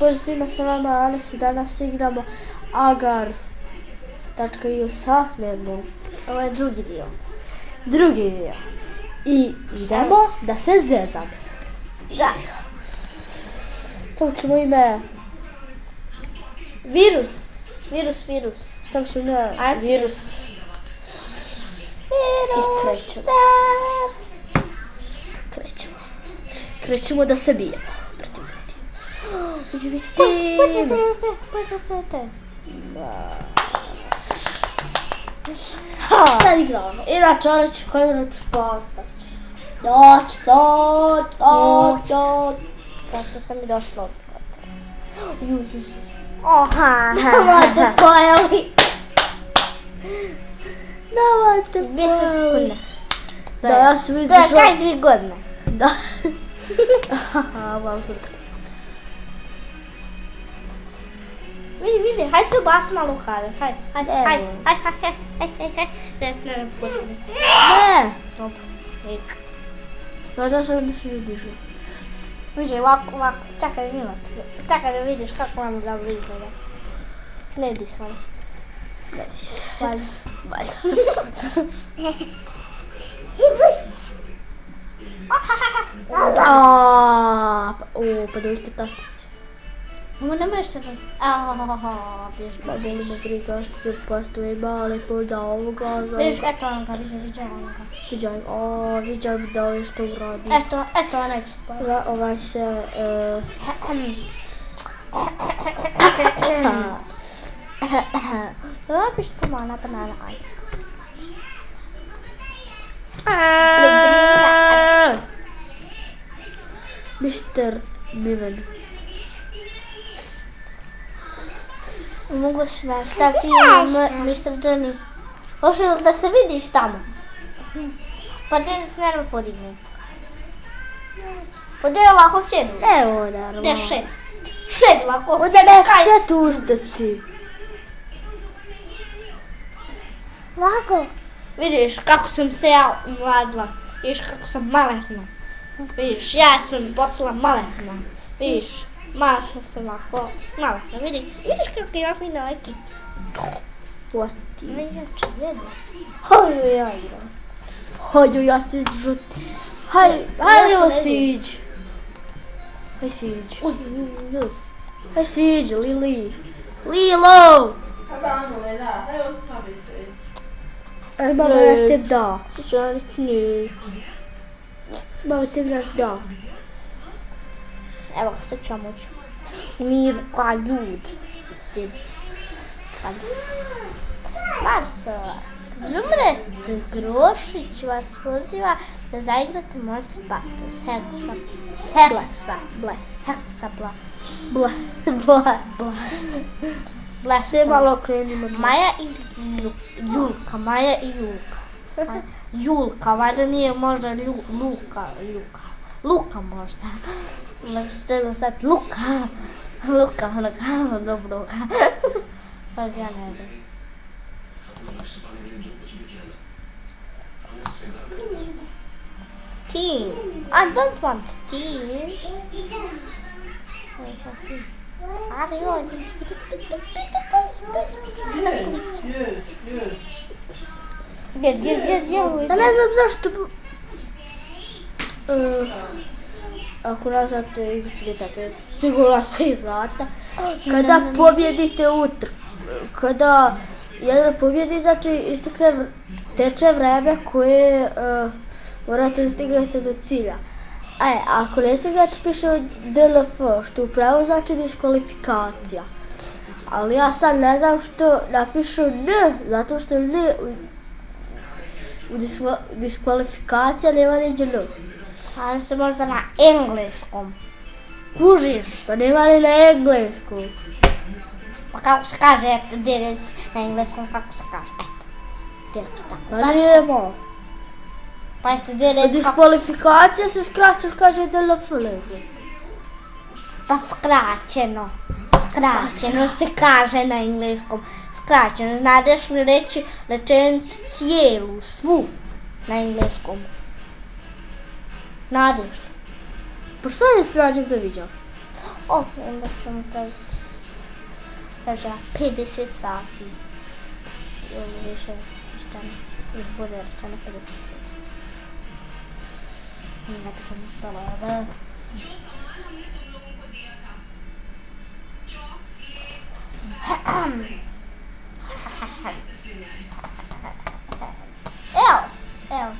pozdrav svima sa vama, Anas i danas igramo Agar.io sa Nermom. Ovo je drugi dio. I idemo da se zezamo. Da. To ćemo ime virus. To ćemo ime virus. I krećemo da se bijemo. Sad igramo. Inače, ona će koju noć spavati. Noć. Zato sam i došla od kata. Nemojte pojeli. Nemojte pojeli. 2 sekunde. Da, ja sam To je izdržao. kaj 2 godine. Da. Malo fruta. Vidi, hajde se ubasi malo u kadar. Hajde. Ne, počne. Ne. Dobro. Da sam da se ne dižu. Vidi, ovako. Čekaj da vidiš kako vam dobro izgleda. Ne vidi se ono. Gledaj se. Valjda. Pa dođite tatice. Ovo ne možeš se različiti. Bježi. Ma boli me briga što je postoje male poda ovoga. Bježi, eto onoga, viđaj onoga. Viđaj mi da li što uradi. Eto onaj će spati. Ovaj se... Robiš to mana banana ice. Mr. Miven. Mogu se nastaviti Mr. Johnny. Hoće da se vidiš tamo. Pa ti se nervo podigne. Pa ti ovako sjedi. Evo naravno. Ne sjedi. Sjedi ovako. Onda neće tu ustati. Ovako. Vidiš kako sam se ja umladila. Vidiš kako sam maletna. Vidiš, ja sam postala maletna. Vidiš, mala sam ovako maletna. Vidiš kako ja fina ovaj kit. Hvati. Ne inače jedu. Hoju ja igram. Hođu, ja se žuti. Hajde, siđi. Haj siđi. Haj siđi, Lili. Lilo! Malo nešto da. Malo te vraš da. Evo ga, sad ću ja moći. Miru ka ljud. Sjedi. Marsovac, Zumret Grošić vas poziva da zaigrate Monster Busters Blast. Sve malo krenimo. Maja i Julka. Julka, valjda nije možda Luka možda. Stavimo sad Luka, ono dobroga. Pa ja ne znam. Teen. I don't want teen. Da ne znam zašto... Ako nazvate igru GTA 5, sigurno ste znate. Kada pobjedite kada jedan pobjedi, znači teče vreme koje morate stigrati do cilja. Ako ne stignete, piše DLF, što upravo znači diskvalifikacija. Ali ja sad ne znam što napišu N, zato što N u diskvalifikacija nema niđe N. Ali se možda na engleskom. Kužiš? Pa nema li na engleskom? Pa kako se kaže, eto, direc na engleskom, kako se kaže, eto. Direc tako. Pa nema. Pa eto, direc diskvalifikacija se skraća, kaže DLF. Pa skraćeno se kaže na engleskom. Skraćeno, znadeš li reći rečenicu cijelu, svu na engleskom? Znadeš li? Pa što je krađem da viđam? Onda ćemo staviti, kaže, 50 sati. Ili više, šta ne, bolje rečeno 55. Neka sam stavila. Evo.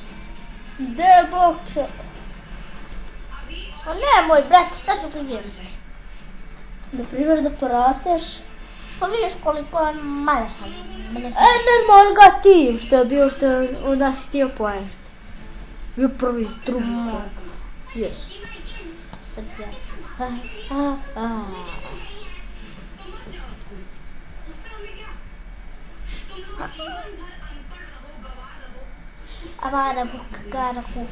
Gdje je boksa? O nemoj, brate, šta ću ti jesti? Na primjer da porasteš? Pa vidiš koliko je malehan. Normalno ga tim što je bio što je onda si htio pojesti. Bio prvi, drugi čovjek. Yes. Srbija. Avara bukaraku.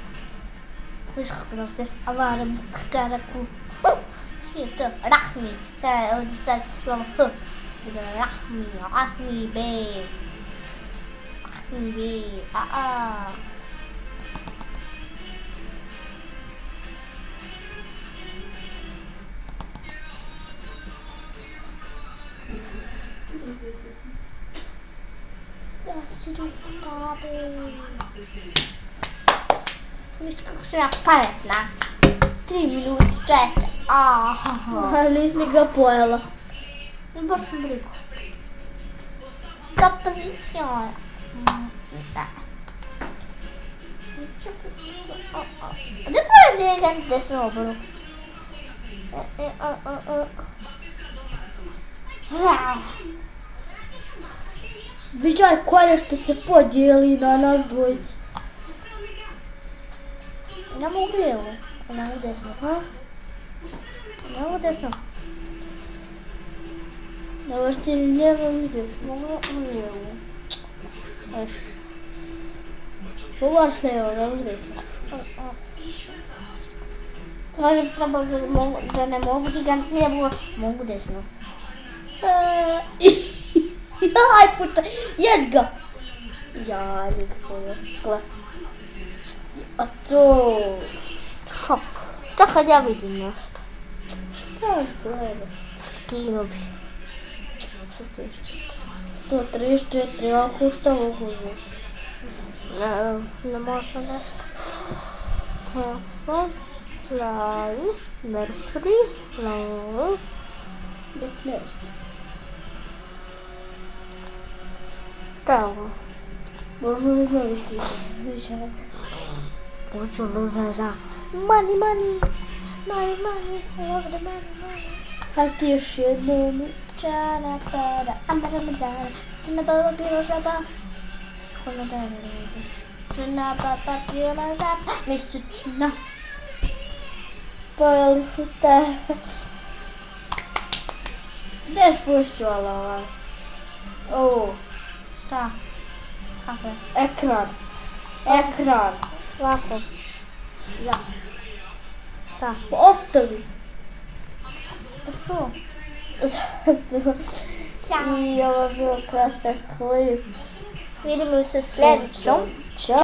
Viš kako da pjes? Avara bukaraku. Svi je to rahmi. Sada ovdje sad slovo h. Bude rahmi be. Rahmi be. Ja si tabi. Viš kako sam ja pametna. 3 minuti, 4. Ali nisi ga pojela. Baš mi brigu. Da pozicija. Gdje pored njega desnu oboru? Viđaj kolje što se podijeli na nas dvojicu. Ne mogu lijevo, ne mogu desno. Ne mogu desno. Ne možeš ti ni lijevo ni desno. Mogu lijevo. Moraš lijevo, ne možeš desno. Možda bi trebalo da ne mogu digant lijevo, mogu desno. Aj puta, jed ga! Ja, nikako je. Gle. A to... Šop. Šta kad ja vidim nešto? Šta još gleda? Skinu bi. 134, ako šta mogu uzeti? Ne može nešto. Tesla, Lali, Mercury, Lali. Bit nešto. Šta je ovo? Možeš uzeti novi skis. Viđaj. Počeo luza za money, I love the money. Hajde ti još jednu. Čana para, amara madara, crna baba bila žaba. Kona da ne radi. Crna baba bila žaba, mesečna. Pojeli su te. Gdje je spušćala ovaj? Ovo. Šta? Kako je? Ekran. Lako. Ja. Šta? Ostavi. Pa što? Zato. I ovo je bio kratak klip. Vidimo se u sljedećom. Ćao.